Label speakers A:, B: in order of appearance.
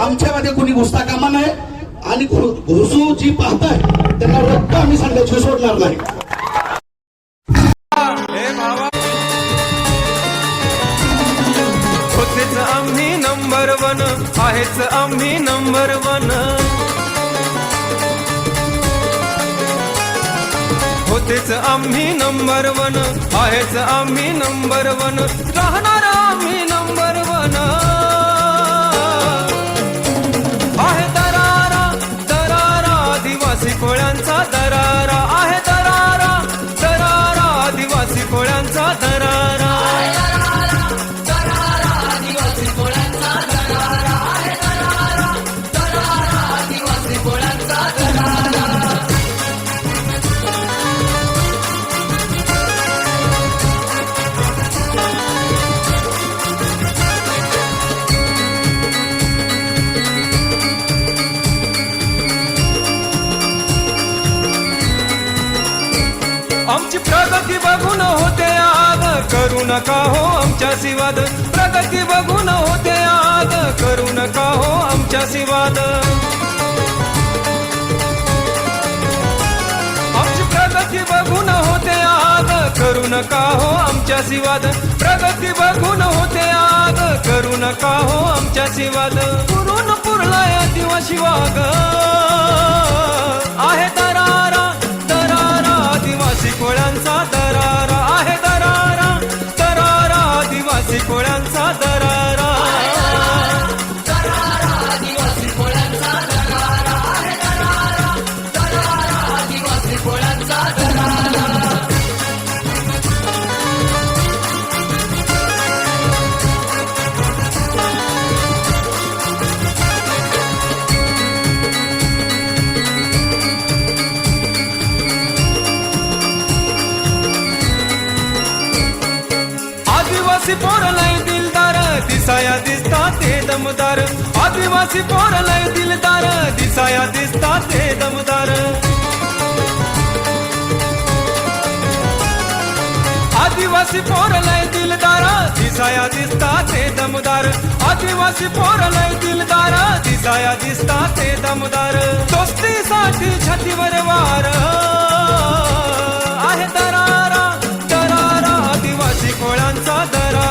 A: आमच्यामध्ये कोणी घुसता कामा नये आणि घुसू जी पाहताय त्यांना रक्त आम्ही सांगायची सोडणार नाही.
B: होतेच आम्ही नंबर वन, आहेच आम्ही नंबर वन. होतेच आम्ही नंबर वन, आहेच आम्ही नंबर वन, राहणार आम्ही नंबर वन. आहे दरारा दरारा आदिवासी कोळ्यांचा दरारा, आहे दरारा दरारा आदिवासी कोळ्यांचा दरारा. आमची प्रगती बघून होते आग, करू नका हो आमच्याशी वाद. प्रगती बघून होते आग, करू नका हो आमच्याशी वाद. आमची प्रगती बघून होते आग, करू नका हो आमच्याशी वाद. प्रगती बघून होते आग, करू नका हो आमच्याशी वाद. पुरून पुरलाय आदिवासी वाग, आहे दरारा दरारा आदिवासी कोळ्यांचा दरारा, आहे दरारा दरारा आदिवासी कोळ्यांचा दरारा. आदिवासी कोळ्यांचा दरारा, आहे दरारा दरारा आदिवासी कोळ्यांचा दरारा. आदिवासी पोरलय दिलदार, दिसाया दिसता ते दमदार. आदिवासी पोरलय दिलदार, दिसाया दिसता ते दमदार. आदिवासी पोरलय दिलदार, दिसाया दिसता ते दमदार. आदिवासी पोरलय दिलदार, दिसाया दिसता ते दमदार. दोस्तीसाठी छातीवर वार, आहे दरारा दरारा आदिवासी कोळ्यांचा दरारा.